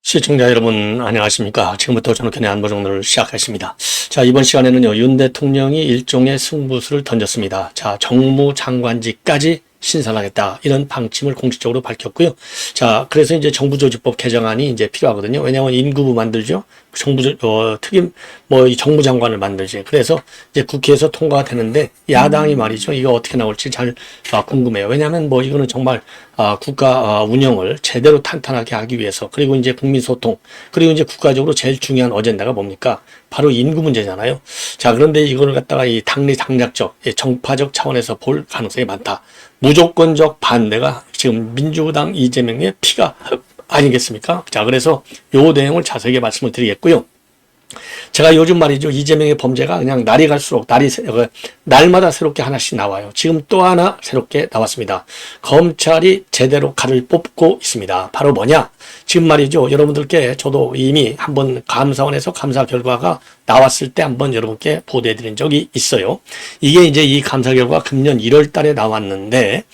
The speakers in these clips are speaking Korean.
시청자 여러분 안녕하십니까. 지금부터 전국현의 안보정론을 시작하겠습니다. 자, 이번 시간에는요, 윤 대통령이 일종의 승부수를 던졌습니다. 자, 정무장관직까지 신설하겠다, 이런 방침을 공식적으로 밝혔고요. 자, 그래서 이제 정부조직법 개정안이 이제 필요하거든요. 왜냐하면 인구부 만들죠. 특임 이 정무장관을 만들지. 그래서 이제 국회에서 통과가 되는데 야당이 말이죠, 이거 어떻게 나올지 잘 궁금해요. 왜냐하면 이거는 정말 국가 운영을 제대로 탄탄하게 하기 위해서, 그리고 이제 국민 소통, 그리고 이제 국가적으로 제일 중요한 어젠다가 뭡니까? 바로 인구 문제잖아요. 자, 그런데 이거를 갖다가 이 당리 당략적, 정파적 차원에서 볼 가능성이 많다. 무조건적 반대가 지금 민주당 이재명의 피가 아니겠습니까? 자, 그래서 요 내용을 자세하게 말씀을 드리겠고요. 제가 요즘 말이죠, 이재명의 범죄가 그냥 날이 갈수록 날마다 새롭게 하나씩 나와요. 지금 또 하나 새롭게 나왔습니다. 검찰이 제대로 칼을 뽑고 있습니다. 바로 뭐냐? 지금 말이죠, 여러분들께 저도 이미 한번 감사원에서 감사 결과가 나왔을 때 한번 여러분께 보도해 드린 적이 있어요. 이게 이제 이 감사 결과가 금년 1월 달에 나왔는데,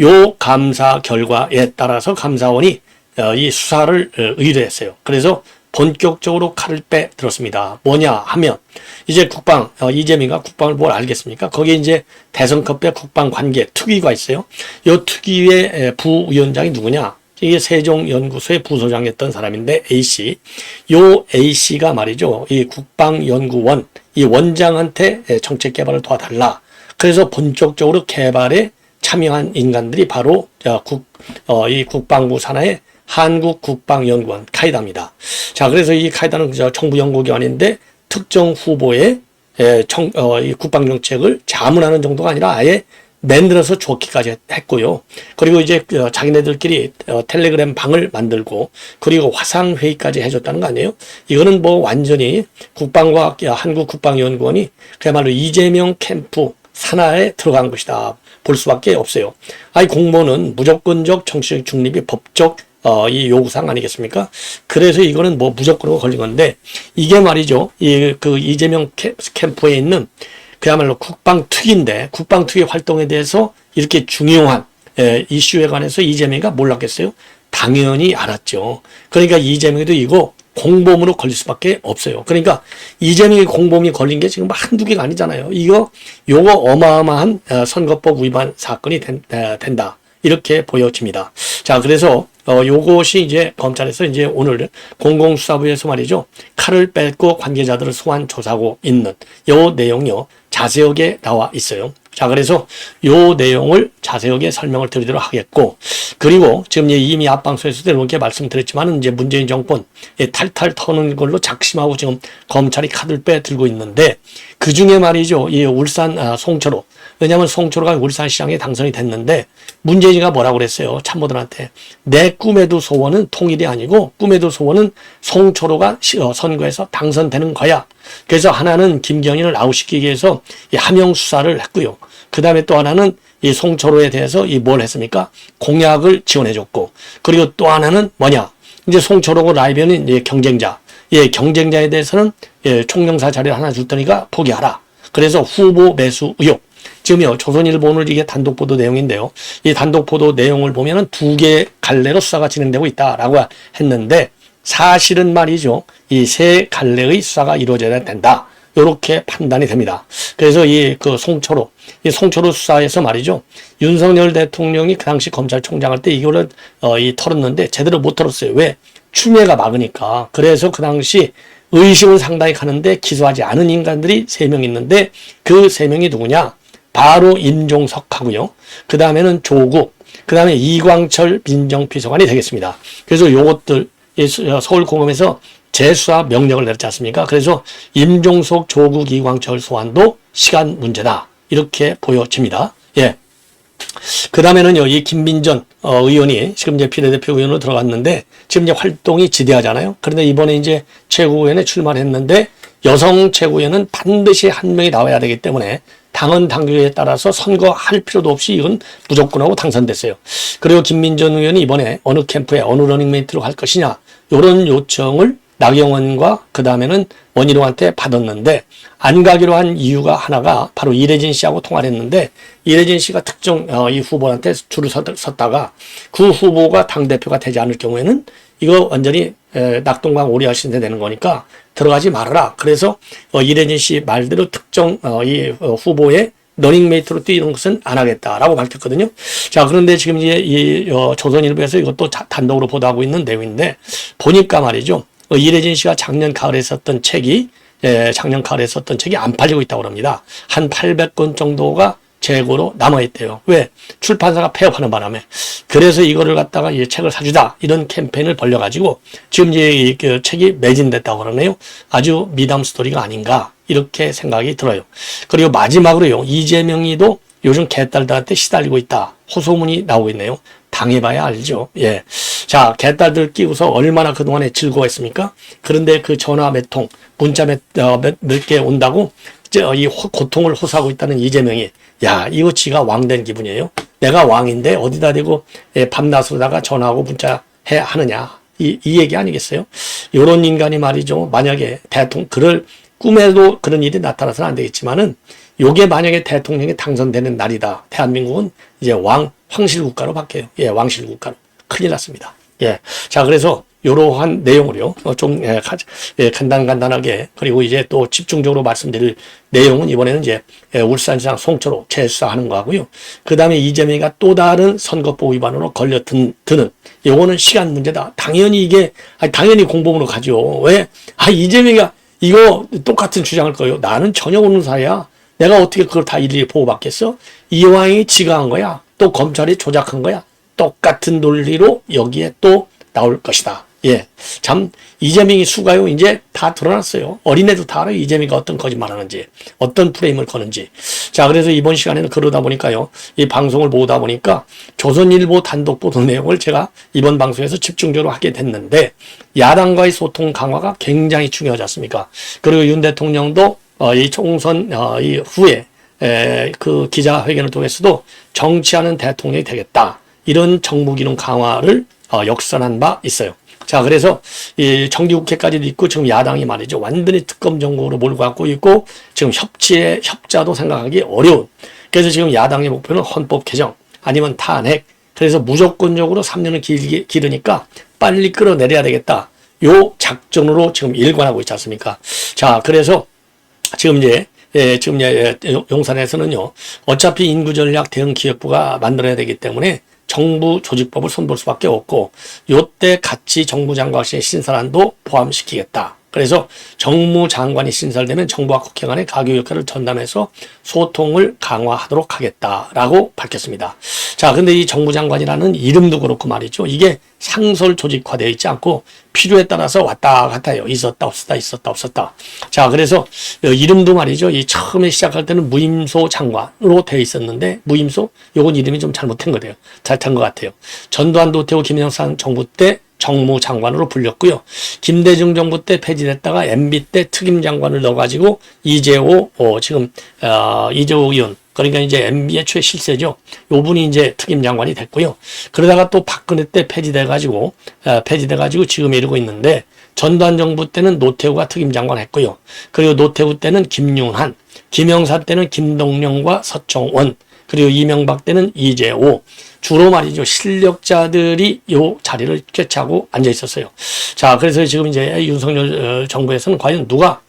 요 감사 결과에 따라서 감사원이 이 수사를 의뢰했어요. 그래서 본격적으로 칼을 빼들었습니다. 뭐냐 하면, 이제 이재명이가 국방을 뭘 알겠습니까? 거기에 이제 대선급의 국방관계 특위가 있어요. 이 특위의 부위원장이 누구냐? 이게 세종연구소의 부소장이었던 사람인데, A씨. 요 A씨가 말이죠, 이 국방연구원, 이 원장한테 정책 개발을 도와달라. 그래서 본격적으로 개발에 참여한 인간들이 바로 이 국방부 산하의 한국국방연구원 카이다입니다. 자, 그래서 이 카이다는 정부 연구기관인데 특정 후보의 이 국방정책을 자문하는 정도가 아니라 아예 만들어서 좋기까지 했고요. 그리고 이제 자기네들끼리 텔레그램 방을 만들고, 그리고 화상회의까지 해줬다는 거 아니에요? 이거는 완전히 국방과학 한국국방연구원이 그야말로 이재명 캠프 산하에 들어간 것이다 볼 수밖에 없어요. 공무원은 무조건적 정치적 중립이 법적 이 요구사항 아니겠습니까? 그래서 이거는 무조건으로 걸린 건데, 이게 말이죠, 이재명 캠프에 있는 그야말로 국방특위인데, 국방특위 활동에 대해서 이렇게 중요한 이슈에 관해서 이재명이가 몰랐겠어요? 당연히 알았죠. 그러니까 이재명이도 이거 공범으로 걸릴 수밖에 없어요. 그러니까 이재명이 공범이 걸린 게 지금 한두 개가 아니잖아요. 요거 어마어마한 선거법 위반 사건이 된다, 이렇게 보여집니다. 자, 그래서 요것이 이제 검찰에서 이제 오늘 공공수사부에서 말이죠, 칼을 뺏고 관계자들을 소환 조사하고 있는 요 내용이요, 자세하게 나와 있어요. 자, 그래서 요 내용을 자세하게 설명을 드리도록 하겠고, 그리고 지금 이미 앞방송에서도 이렇게 말씀드렸지만, 이제 문재인 정권 탈탈 터는 걸로 작심하고 지금 검찰이 칼을 빼들고 있는데, 그 중에 말이죠, 이 울산 송철호, 왜냐하면 송철호가 울산시장에 당선이 됐는데, 문재인이가 뭐라고 그랬어요? 참모들한테. 내 꿈에도 소원은 통일이 아니고, 꿈에도 소원은 송철호가 선거에서 당선되는 거야. 그래서 하나는 김경인을 아웃시키기 위해서 이 하명 수사를 했고요. 그 다음에 또 하나는 이 송철호에 대해서 뭘 했습니까? 공약을 지원해줬고, 그리고 또 하나는 뭐냐? 이제 송철호고 라이변은 이제 경쟁자. 경쟁자에 대해서는 총영사 자리를 하나 줄 테니까 포기하라. 그래서 후보 매수 의혹. 지금요, 조선일보 오늘 이게 단독 보도 내용인데요, 이 단독 보도 내용을 보면은 2개 갈래로 수사가 진행되고 있다라고 했는데, 사실은 말이죠, 이 3갈래의 수사가 이루어져야 된다, 이렇게 판단이 됩니다. 그래서 송철호 수사에서 말이죠, 윤석열 대통령이 그 당시 검찰총장 할 때 이거를 털었는데 제대로 못 털었어요. 왜? 추미애가 막으니까. 그래서 그 당시 의심을 상당히 가는데 기소하지 않은 인간들이 3명 있는데, 그 3명이 누구냐? 바로 임종석하고요. 그 다음에는 조국, 그 다음에 이광철 민정비서관이 되겠습니다. 그래서 요것들 서울고검에서 재수사 명령을 내렸지 않습니까? 그래서 임종석, 조국, 이광철 소환도 시간 문제다, 이렇게 보여집니다. 예. 그 다음에는요, 이 김민전 의원이 지금 이제 비례대표 의원으로 들어갔는데, 지금 이제 활동이 지대하잖아요. 그런데 이번에 이제 최고위원회 출마를 했는데, 여성 최고위원은 반드시 한 명이 나와야 되기 때문에 당헌 당규에 따라서 선거할 필요도 없이 이건 무조건하고 당선됐어요. 그리고 김민전 의원이 이번에 어느 캠프에 어느 러닝메이트로 갈 것이냐, 이런 요청을 나경원과 그 다음에는 원희룡한테 받았는데, 안 가기로 한 이유가 하나가 바로 이래진 씨하고 통화를 했는데, 이래진 씨가 특정 이 후보한테 줄을 섰다가 그 후보가 당대표가 되지 않을 경우에는 이거 완전히 낙동강 오리하신데 되는 거니까 들어가지 말아라. 그래서 이래진 씨 말대로 특정 후보의 러닝메이트로 뛰는 것은 안 하겠다라고 밝혔거든요. 자, 그런데 지금 이제 조선일보에서 이것도 단독으로 보도하고 있는 내용인데 보니까 말이죠. 이래진 씨가 작년 가을에 썼던 책이 안 팔리고 있다고 합니다. 한 800권 정도가 재고로 남아있대요. 왜? 출판사가 폐업하는 바람에. 그래서 이거를 갖다가 이 책을 사주자. 이런 캠페인을 벌려가지고 지금 이제 그 책이 매진됐다고 그러네요. 아주 미담 스토리가 아닌가. 이렇게 생각이 들어요. 그리고 마지막으로요. 이재명이도 요즘 개딸들한테 시달리고 있다. 호소문이 나오고 있네요. 당해봐야 알죠. 예. 자, 개딸들 끼고서 얼마나 그동안에 즐거워했습니까? 그런데 그 전화 몇 통, 문자 몇 개 온다고 이 고통을 호소하고 있다는 이재명이 야, 이거 지가 왕 된 기분이에요. 내가 왕인데 어디다 대고 밤낮으로다가 전화하고 문자 하느냐. 이 얘기 아니겠어요? 요런 인간이 말이죠. 만약에 그럴 꿈에도 그런 일이 나타나서는 안 되겠지만은 요게 만약에 대통령이 당선되는 날이다. 대한민국은 이제 황실 국가로 바뀌어요. 예, 왕실 국가로. 큰일 났습니다. 예. 자, 그래서 이러한 내용으로요. 좀 간단하게 그리고 이제 또 집중적으로 말씀드릴 내용은 이번에는 이제 울산시장 송철호 재수사하는 거 하고요. 그 다음에 이재명이가 또 다른 선거법 위반으로 걸려드는 요거는 시간 문제다. 당연히 당연히 공범으로 가죠. 왜? 이재명이가 이거 똑같은 주장을 거예요. 나는 전혀 오는 사이야. 내가 어떻게 그걸 다 일일이 보호받겠어? 이왕이 지가 한 거야. 또 검찰이 조작한 거야. 똑같은 논리로 여기에 또 나올 것이다. 예. 참, 이재명이 수가요. 이제 다 드러났어요. 어린애도 다 알아요. 이재명이가 어떤 거짓말 하는지, 어떤 프레임을 거는지. 자, 그래서 이번 시간에는 그러다 보니까요. 이 방송을 보다 보니까 조선일보 단독 보도 내용을 제가 이번 방송에서 집중적으로 하게 됐는데, 야당과의 소통 강화가 굉장히 중요하지 않습니까? 그리고 윤 대통령도 이 총선 후에 그 기자회견을 통해서도 정치하는 대통령이 되겠다. 이런 정무기능 강화를 역선한 바 있어요. 자, 그래서 이 정기국회까지도 있고 지금 야당이 말이죠. 완전히 특검 정국으로 몰고 가고 있고 지금 협자도 생각하기 어려운. 그래서 지금 야당의 목표는 헌법 개정 아니면 탄핵. 그래서 무조건적으로 3년을 기르니까 빨리 끌어내려야 되겠다. 요 작전으로 지금 일관하고 있지 않습니까? 자, 그래서 지금 용산에서는요. 어차피 인구전략 대응기획부가 만들어야 되기 때문에 정부 조직법을 손볼 수밖에 없고 요때 같이 정무장관실 신설안도 포함시키겠다. 그래서 정무장관이 신설되면 정부와 국회 간의 가교 역할을 전담해서 소통을 강화하도록 하겠다라고 밝혔습니다. 자, 근데 이 정무장관이라는 이름도 그렇고 말이죠. 이게 상설 조직화되어 있지 않고 필요에 따라서 왔다 갔다 해요. 있었다 없었다. 자, 그래서 이름도 말이죠. 이 처음에 시작할 때는 무임소 장관으로 되어 있었는데 무임소? 요건 이름이 좀 잘못된 거예요. 잘된 것 같아요. 전두환, 노태우, 김영삼 정부 때 정무장관으로 불렸고요. 김대중 정부 때 폐지됐다가 MB 때 특임장관을 넣어가지고 이재호 의원, 그러니까 이제 MB의 최실세죠. 요 분이 이제 특임장관이 됐고요. 그러다가 또 박근혜 때 폐지돼가지고 지금 이러고 있는데 전두환 정부 때는 노태우가 특임장관 했고요. 그리고 노태우 때는 김윤한, 김영사 때는 김동령과 서청원, 그리고 이명박 때는 이재호. 주로 말이죠. 실력자들이 요 자리를 꿰차고 앉아 있었어요. 자, 그래서 지금 이제 윤석열 정부에서는 과연 누가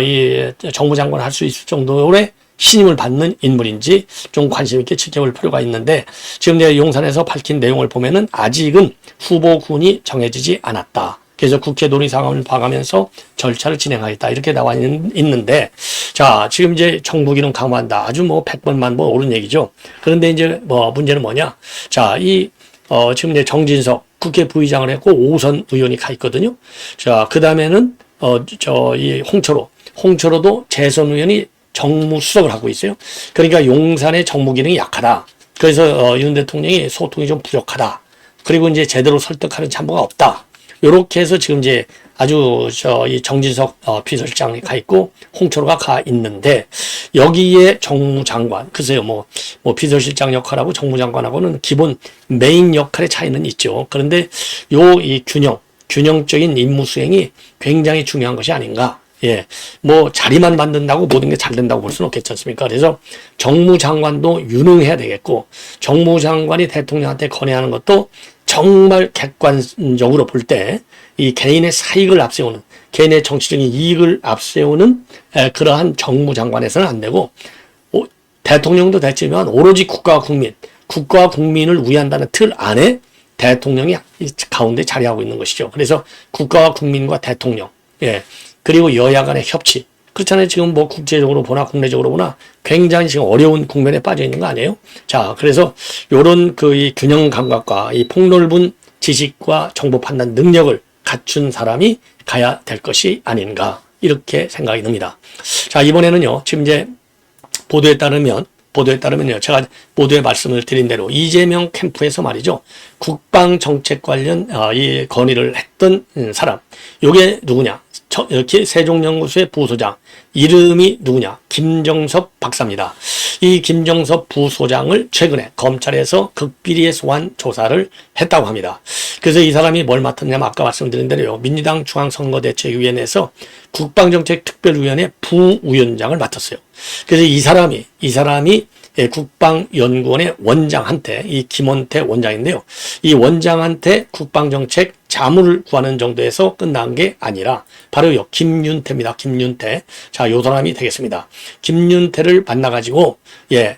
이 정무장관을 할 수 있을 정도의 신임을 받는 인물인지 좀 관심 있게 지켜볼 필요가 있는데 지금 내가 용산에서 밝힌 내용을 보면은 아직은 후보군이 정해지지 않았다. 그래서 국회 논의상황을 봐가면서 절차를 진행하겠다. 이렇게 나와 있는데, 자, 지금 이제 정부기능 강화한다. 아주 100번만 옳은 얘기죠. 그런데 이제 문제는 뭐냐. 자, 지금 이제 정진석 국회 부의장을 했고 5선 의원이 가 있거든요. 자, 그 다음에는, 이 홍철호도 재선 의원이 정무수석을 하고 있어요. 그러니까 용산의 정무기능이 약하다. 그래서 윤 대통령이 소통이 좀 부족하다. 그리고 이제 제대로 설득하는 참모가 없다. 요렇게 해서 지금 이제 아주 이 정진석 비서실장이 가 있고 홍철호가 가 있는데 여기에 정무장관 글쎄요 뭐 비서실장 역할하고 정무장관하고는 기본 메인 역할의 차이는 있죠. 그런데 이 균형적인 임무 수행이 굉장히 중요한 것이 아닌가. 예, 자리만 만든다고 모든 게 잘 된다고 볼 수는 없겠지 않습니까? 그래서 정무장관도 유능해야 되겠고, 정무장관이 대통령한테 건의하는 것도 정말 객관적으로 볼 때, 이 개인의 사익을 앞세우는, 개인의 정치적인 이익을 앞세우는 그러한 정무장관에서는 안 되고, 대통령도 됐지만 오로지 국가와 국민을 위한다는 틀 안에 대통령이 가운데 자리하고 있는 것이죠. 그래서 국가와 국민과 대통령, 그리고 여야 간의 협치. 그렇잖아요. 지금 뭐 국제적으로 보나 국내적으로 보나 굉장히 지금 어려운 국면에 빠져 있는 거 아니에요? 자, 그래서 요런 이 균형 감각과 이 폭넓은 지식과 정보 판단 능력을 갖춘 사람이 가야 될 것이 아닌가, 이렇게 생각이 듭니다. 자, 이번에는요, 지금 이제 보도에 따르면요, 제가 보도에 말씀을 드린 대로 이재명 캠프에서 말이죠, 국방 정책 관련 이 건의를 했던 사람, 요게 누구냐? 이렇게 세종연구소의 부소장, 이름이 누구냐? 김정섭 박사입니다. 이 김정섭 부소장을 최근에 검찰에서 극비리에 소환 조사를 했다고 합니다. 그래서 이 사람이 뭘 맡았냐면 아까 말씀드린 대로요, 민주당 중앙선거대책위원회에서 국방정책특별위원회 부위원장을 맡았어요. 그래서 이 사람이 국방연구원의 원장한테, 이 김원태 원장인데요, 이 원장한테 국방정책 자문을 구하는 정도에서 끝난 게 아니라 바로 김윤태입니다. 김윤태. 자, 요 사람이 되겠습니다. 김윤태를 만나가지고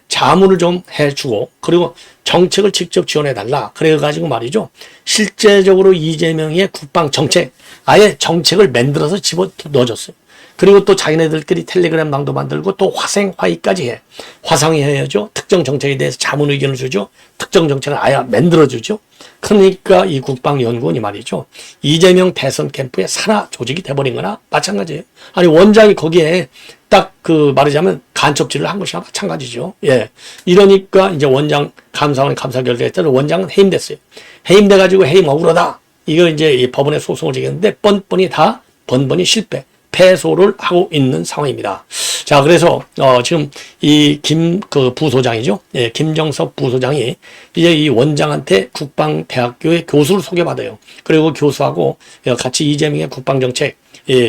자문을 좀 해주고, 그리고 정책을 직접 지원해달라. 그래가지고 말이죠, 실제적으로 이재명의 국방정책, 아예 정책을 만들어서 집어 넣어줬어요. 그리고 또 자기네들끼리 텔레그램 방도 만들고 또 화상회의까지 해. 화상회의하죠. 특정 정책에 대해서 자문 의견을 주죠. 특정 정책을 아예 만들어주죠. 그러니까 이 국방연구원이 말이죠, 이재명 대선 캠프의 산하 조직이 돼버린 거나 마찬가지예요. 아니, 원장이 거기에 딱 말하자면 간첩질을 한 것이나 마찬가지죠. 이러니까 이제 원장 감사원 감사 결과에 따라 원장은 해임됐어요. 해임돼가지고 해임 억울하다, 이거 이제 이 법원에 소송을 제기했는데 번번이 실패. 패소를 하고 있는 상황입니다. 자, 그래서 지금 이 부소장이죠. 김정섭 부소장이 이제 이 원장한테 국방대학교의 교수를 소개받아요. 그리고 교수하고 같이 이재명의 국방정책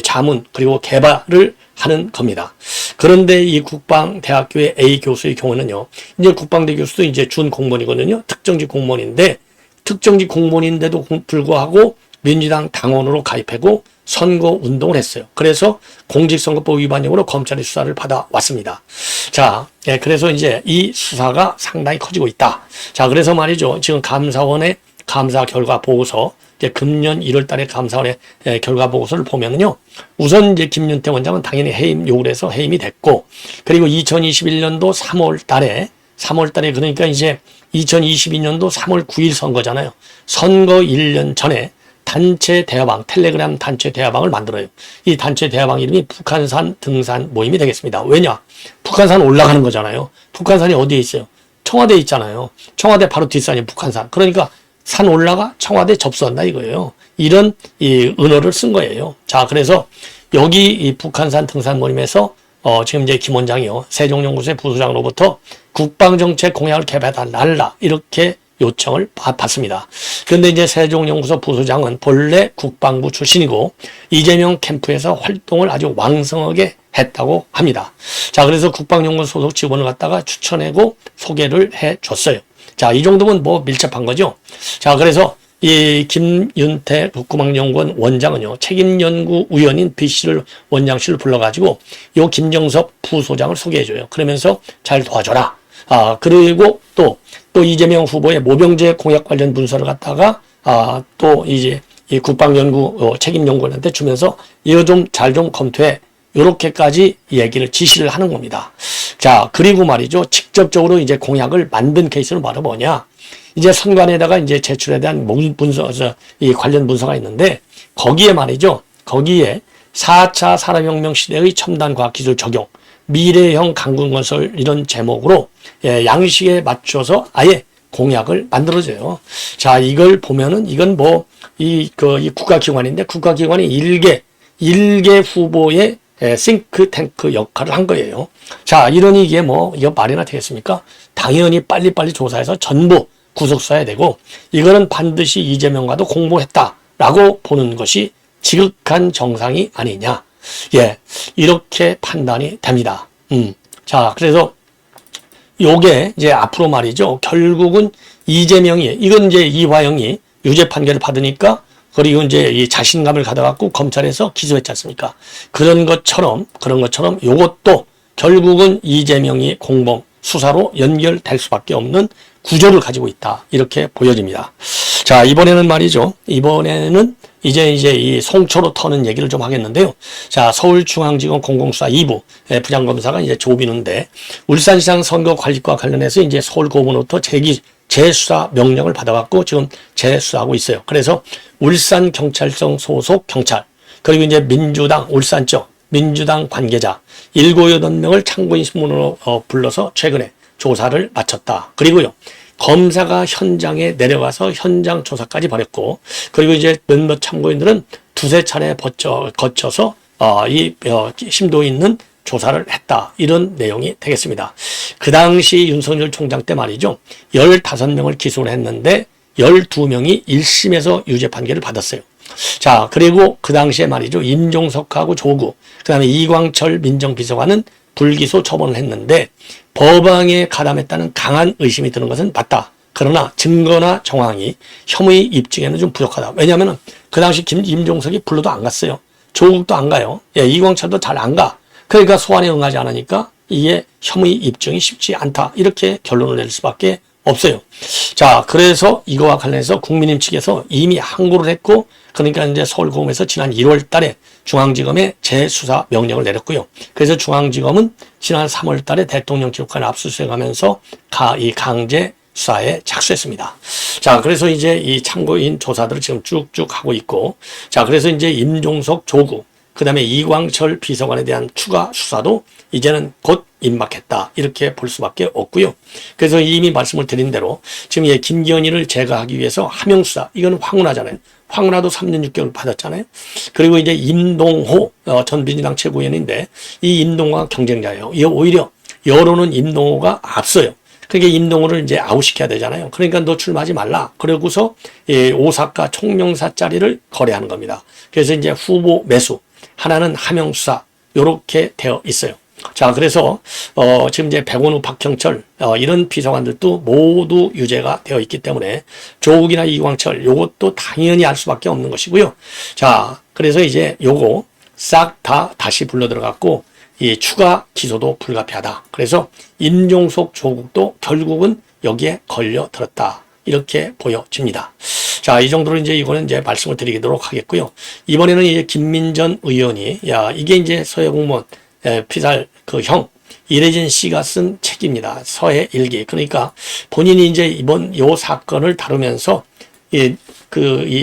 자문 그리고 개발을 하는 겁니다. 그런데 이 국방대학교의 A 교수의 경우는요, 이제 국방대 교수도 이제 준 공무원이거든요. 특정직 공무원인데도 불구하고 민주당 당원으로 가입하고 선거 운동을 했어요. 그래서 공직선거법 위반용으로 검찰의 수사를 받아왔습니다. 자, 그래서 이제 이 수사가 상당히 커지고 있다. 자, 그래서 말이죠, 지금 감사원의 감사 결과 보고서, 이제 금년 1월 달에 감사원의 결과 보고서를 보면은요, 우선 이제 김윤태 원장은 당연히 해임 요구를 해서 해임이 됐고, 그리고 2021년도 3월 달에 그러니까 이제 2022년도 3월 9일 선거잖아요. 선거 1년 전에 단체 대화방, 텔레그램 단체 대화방을 만들어요. 이 단체 대화방 이름이 북한산 등산 모임이 되겠습니다. 왜냐? 북한산 올라가는 거잖아요. 북한산이 어디에 있어요? 청와대에 있잖아요. 청와대 바로 뒷산이 북한산. 그러니까 산 올라가 청와대 접수한다 이거예요. 이런 이 은어를 쓴 거예요. 자, 그래서 여기 이 북한산 등산 모임에서 지금 이제 김 원장이요, 세종연구소의 부소장으로부터 국방정책 공약을 개발해달라, 이렇게 요청을 받습니다. 그런데 이제 세종연구소 부소장은 본래 국방부 출신이고 이재명 캠프에서 활동을 아주 왕성하게 했다고 합니다. 자, 그래서 국방연구소 소속 직원을 갖다가 추천하고 소개를 해줬어요. 자, 이 정도면 뭐 밀접한 거죠. 자, 그래서 이 김윤태 국방연구원 원장은요, 책임연구위원인 B씨를 원장실을 불러가지고 요 김정섭 부소장을 소개해줘요. 그러면서 잘 도와줘라. 그리고 또 이재명 후보의 모병제 공약 관련 문서를 갖다가 또 이제 이 국방연구 책임연구원한테 주면서 이거 좀 잘 좀 검토해, 요렇게까지 얘기를 지시를 하는 겁니다. 자, 그리고 말이죠, 직접적으로 이제 공약을 만든 케이스는 바로 뭐냐, 이제 선관에다가 이제 제출에 대한 문서, 이 관련 문서가 있는데, 거기에 말이죠, 거기에 4차 산업혁명 시대의 첨단 과학기술 적용, 미래형 강군건설, 이런 제목으로 양식에 맞춰서 아예 공약을 만들어줘요. 자, 이걸 보면은 이건 뭐 이 국가기관인데, 국가기관이 일개 후보의 싱크탱크 역할을 한 거예요. 자, 이러니 이게 뭐 이거 말이나 되겠습니까? 당연히 빨리빨리 조사해서 전부 구속사야 되고, 이거는 반드시 이재명과도 공모했다라고 보는 것이 지극한 정상이 아니냐. 이렇게 판단이 됩니다. 자, 그래서 요게 이제 앞으로 말이죠, 결국은 이재명이, 이건 이제 이화영이 유죄 판결을 받으니까 그리고 이제 이 자신감을 가져갖고 검찰에서 기소했지 않습니까? 그런 것처럼 요것도 결국은 이재명이 공범 수사로 연결될 수밖에 없는 구조를 가지고 있다. 이렇게 보여집니다. 자, 이번에는 말이죠. 이번에는 이제 이 송초로 터는 얘기를 좀 하겠는데요. 자, 서울중앙지검 공공수사 2부 부장검사가 이제 조비는데 울산시장 선거 관리과 관련해서 이제 서울고검으로부터 재수사 명령을 받아갖고 지금 재수사하고 있어요. 그래서 울산경찰청 소속 경찰, 그리고 이제 민주당, 울산 쪽 민주당 관계자 7, 8명을 참고인 신문으로 불러서 최근에 조사를 마쳤다. 그리고요, 검사가 현장에 내려가서 현장 조사까지 벌였고, 그리고 이제 몇몇 참고인들은 두세 차례 거쳐서 심도 있는 조사를 했다. 이런 내용이 되겠습니다. 그 당시 윤석열 총장 때 말이죠. 15명을 기소를 했는데 12명이 1심에서 유죄 판결을 받았어요. 자, 그리고 그 당시에 말이죠. 임종석하고 조국, 그 다음에 이광철 민정비서관은 불기소 처분을 했는데 법왕에 가담했다는 강한 의심이 드는 것은 맞다. 그러나 증거나 정황이 혐의 입증에는 좀 부족하다. 왜냐하면 그 당시 임종석이 불러도 안 갔어요. 조국도 안 가요. 예, 이광철도 잘 안 가. 그러니까 소환에 응하지 않으니까 이게 혐의 입증이 쉽지 않다. 이렇게 결론을 낼 수밖에 없어요. 자, 그래서 이거와 관련해서 국민의힘 측에서 이미 항고를 했고, 그러니까 이제 서울고검에서 지난 1월 달에 중앙지검에 재수사 명령을 내렸고요. 그래서 중앙지검은 지난 3월 달에 대통령 기록관을 압수수색하면서 이 강제 수사에 착수했습니다. 자, 그래서 이제 이 참고인 조사들을 지금 쭉쭉 하고 있고, 자, 그래서 이제 임종석, 조국, 그 다음에 이광철 비서관에 대한 추가 수사도 이제는 곧 임박했다. 이렇게 볼 수밖에 없고요. 그래서 이미 말씀을 드린 대로 지금 김기현이를 제거하기 위해서 하명수사, 이거는 황운하잖아요. 황운하도 3년 6개월 받았잖아요. 그리고 이제 임동호 전 민주당 최고위원인데 이 임동호가 경쟁자예요. 이 오히려 여론은 임동호가 앞서요. 그러니까 임동호를 이제 아웃시켜야 되잖아요. 그러니까 너 출마하지 말라. 그러고서 오사카 총영사 자리를 거래하는 겁니다. 그래서 이제 후보 매수, 하나는 하명수사, 요렇게 되어 있어요. 자, 그래서 지금 이제 백원우, 박형철 이런 비서관들도 모두 유죄가 되어 있기 때문에 조국이나 이광철 요것도 당연히 알 수밖에 없는 것이고요. 자, 그래서 이제 요거 싹 다 다시 불러 들어갔고 이 추가 기소도 불가피하다. 그래서 임종석, 조국도 결국은 여기에 걸려 들었다. 이렇게 보여집니다. 자, 이 정도로 이제 이거는 이제 말씀을 드리도록 하겠고요. 이번에는 이제 김민전 의원이 이게 이제 서해 공무원 피살 그 형 이래진 씨가 쓴 책입니다. 서해 일기. 그러니까 본인이 이제 이번 요 사건을 다루면서 이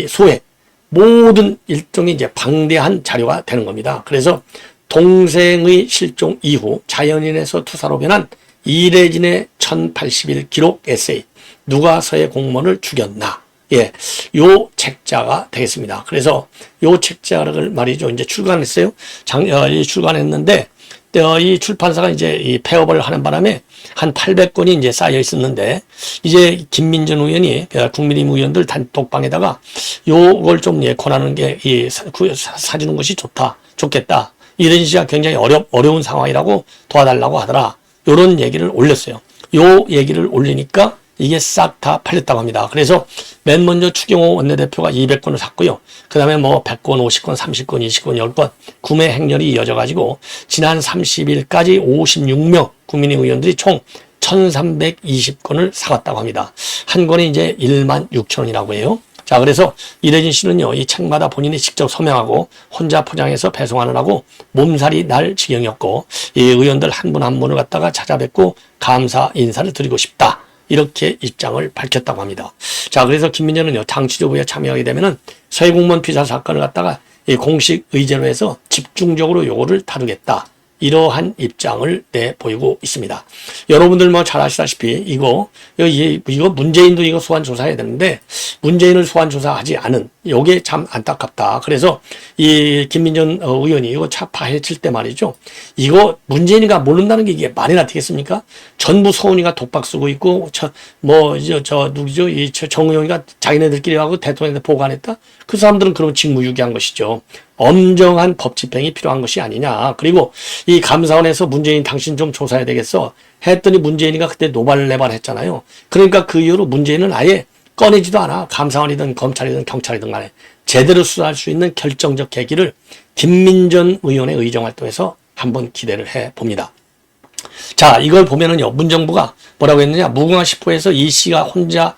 소해 모든 일종의 이제 방대한 자료가 되는 겁니다. 그래서 동생의 실종 이후 자연인에서 투사로 변한 이래진의 1081 기록 에세이, 누가 서해 공무원을 죽였나. 예, 요 책자가 되겠습니다. 그래서 요 책자를 말이죠. 이제 출간했어요. 출간했는데, 이 출판사가 이제 이 폐업을 하는 바람에 한 800권이 이제 쌓여 있었는데, 이제 김민전 의원이 국민의힘 의원들 단톡방에다가 요걸 좀 권하는 게 사주는 것이 좋겠다. 이런 씨가 굉장히 어려운 상황이라고 도와달라고 하더라. 요런 얘기를 올렸어요. 요 얘기를 올리니까 이게 싹 다 팔렸다고 합니다. 그래서 맨 먼저 추경호 원내대표가 200권을 샀고요. 그 다음에 뭐 100권, 50권, 30권, 20권, 10권 구매 행렬이 이어져가지고 지난 30일까지 56명 국민의힘 의원들이 총 1320권을 사갔다고 합니다. 한 권이 이제 16,000원이라고 해요. 자, 그래서 이래진 씨는요, 이 책마다 본인이 직접 서명하고 혼자 포장해서 배송하느라고 몸살이 날 지경이었고, 이 의원들 한 분 한 분을 갖다가 찾아뵙고 감사 인사를 드리고 싶다. 이렇게 입장을 밝혔다고 합니다. 자, 그래서 김민전은요, 당 지도부에 참여하게 되면은 서해 공무원 피살 사건을 갖다가 이 공식 의제로 해서 집중적으로 요거를 다루겠다. 이러한 입장을 내보이고 있습니다. 여러분들 뭐 잘 아시다시피 이거 문재인도 이거 소환 조사해야 되는데 문재인을 소환 조사하지 않은 요게 참 안타깝다. 그래서 이 김민전 의원이 이거 차 파헤칠 때 말이죠. 이거 문재인이가 모른다는 게 이게 말이나 되겠습니까? 전부 서훈이가 독박 쓰고 있고 누구죠? 이 정의용이가 자기네들끼리 하고 대통령한테 보고했다. 그 사람들은 그런 직무유기한 것이죠. 엄정한 법 집행이 필요한 것이 아니냐. 그리고 이 감사원에서 문재인 당신 좀 조사해야 되겠어 했더니 문재인이가 그때 노발레발 했잖아요. 그러니까 그 이후로 문재인은 아예 꺼내지도 않아. 감사원이든 검찰이든 경찰이든 간에 제대로 수사할 수 있는 결정적 계기를 김민전 의원의 의정활동에서 한번 기대를 해봅니다. 자, 이걸 보면은요, 문정부가 뭐라고 했느냐, 무궁화 10호에서 이 씨가 혼자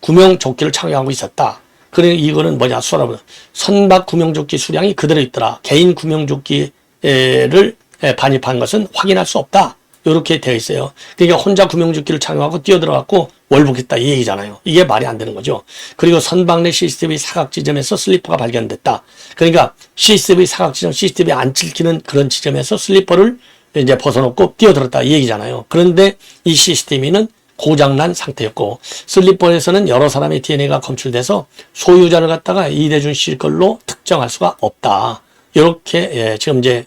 구명조끼를 착용하고 있었다. 그래, 이거는 뭐냐, 수사라고. 선박 구명조끼 수량이 그대로 있더라. 개인 구명조끼를 반입한 것은 확인할 수 없다. 이렇게 되어 있어요. 그러니까 혼자 구명조끼를 착용하고 뛰어들어갖고 월북했다 이 얘기잖아요. 이게 말이 안 되는 거죠. 그리고 선박 내 CCTV 사각 지점에서 슬리퍼가 발견됐다. 그러니까 CCTV 사각 지점, CCTV 안 찍히는 그런 지점에서 슬리퍼를 이제 벗어놓고 뛰어들었다 이 얘기잖아요. 그런데 이 CCTV는 고장난 상태였고 슬리퍼에서는 여러 사람의 DNA가 검출돼서 소유자를 갖다가 이대준 씨 걸로 특정할 수가 없다. 이렇게 지금 이제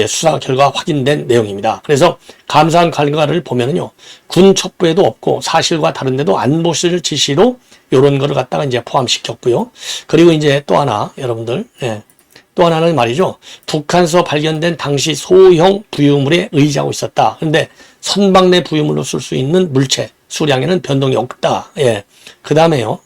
수사 결과 확인된 내용입니다. 그래서 감사한 결과를 보면은요, 군 첩보에도 없고 사실과 다른데도 안보실 지시로 이런 거를 갖다가 이제 포함시켰고요. 그리고 이제 또 하나 여러분들, 또 하나는 말이죠, 북한서 발견된 당시 소형 부유물에 의지하고 있었다. 그런데 선박 내 부유물로 쓸 수 있는 물체 수량에는 변동이 없다. 그 다음에요,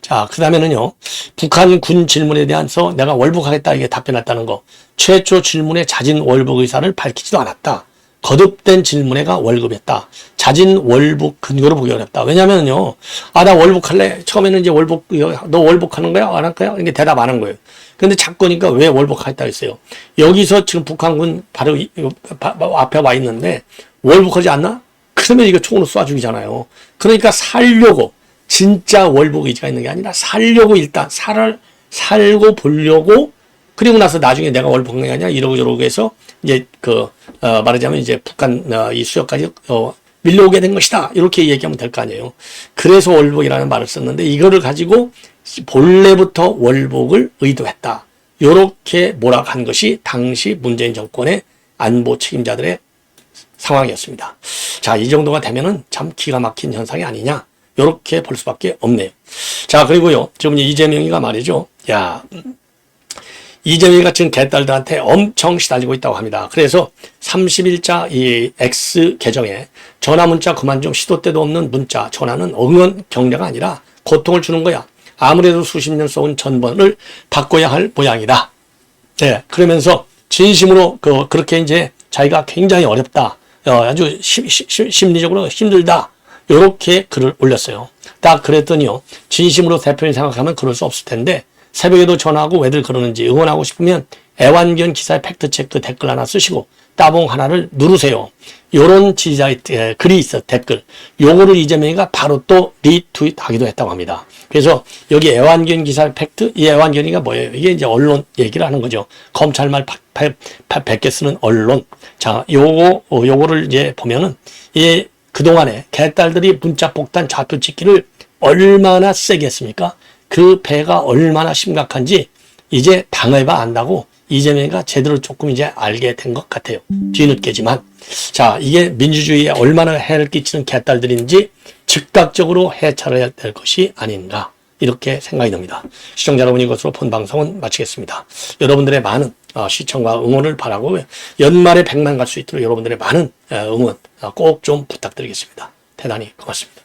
자, 그 다음에는요, 북한 군 질문에 대해서 내가 월북하겠다 이게 답변했다는 거. 최초 질문에 자진 월북 의사를 밝히지도 않았다. 거듭된 질문에가 월급했다. 자진 월북 근거로 보기 어렵다. 왜냐면요, 나 월북할래. 처음에는 이제 너 월북하는 거야? 안 할 거야? 이렇게 대답 안 한 거예요. 근데 자꾸니까 왜 월북하겠다 했어요. 여기서 지금 북한군 바로 앞에 와 있는데, 월북하지 않나? 그러면 이거 총으로 쏴 죽이잖아요. 그러니까 살려고. 진짜 월북 의지가 있는 게 아니라 살려고 일단 살고 보려고 그리고 나서 나중에 내가 월북한 게 아니라 이러고 저러고 해서 이제 말하자면 이제 북한 이 수역까지 밀려오게 된 것이다. 이렇게 얘기하면 될 거 아니에요. 그래서 월북이라는 말을 썼는데 이거를 가지고 본래부터 월북을 의도했다. 이렇게 몰아간 것이 당시 문재인 정권의 안보 책임자들의 상황이었습니다. 자, 이 정도가 되면은 참 기가 막힌 현상이 아니냐. 요렇게 볼 수밖에 없네요. 자, 그리고요, 지금 이재명이가 말이죠. 이재명이가 지금 개딸들한테 엄청 시달리고 있다고 합니다. 그래서 30일자 이 X 계정에 전화 문자 그만 좀 시도 때도 없는 문자, 전화는 응원 격려가 아니라 고통을 주는 거야. 아무래도 수십 년 써온 전번을 바꿔야 할 모양이다. 그러면서 진심으로 그렇게 이제 자기가 굉장히 어렵다. 아주 심리적으로 힘들다. 요렇게 글을 올렸어요. 딱 그랬더니요, 진심으로 대표님 생각하면 그럴 수 없을 텐데 새벽에도 전화하고 왜들 그러는지 응원하고 싶으면 애완견 기사에 팩트체크 댓글 하나 쓰시고 따봉 하나를 누르세요. 요런 지지자의 글이 있어, 댓글. 요거를 이재명이가 바로 또 리트윗 하기도 했다고 합니다. 그래서 여기 애완견 기사 팩트, 이 애완견이가 뭐예요? 이게 이제 언론 얘기를 하는 거죠. 검찰 말 100개 쓰는 언론. 자, 요거를 이제 보면은 그동안에 개딸들이 문자 폭탄 좌표 찍기를 얼마나 세게 했습니까? 그 배가 얼마나 심각한지 이제 당해봐 안다고 이재명이가 제대로 조금 이제 알게 된 것 같아요. 뒤늦게지만. 자, 이게 민주주의에 얼마나 해를 끼치는 개딸들인지 즉각적으로 해찰해야 될 것이 아닌가. 이렇게 생각이 듭니다. 시청자 여러분, 이것으로 본 방송은 마치겠습니다. 여러분들의 많은 시청과 응원을 바라고 연말에 100만 갈 수 있도록 여러분들의 많은 응원 꼭 좀 부탁드리겠습니다. 대단히 고맙습니다.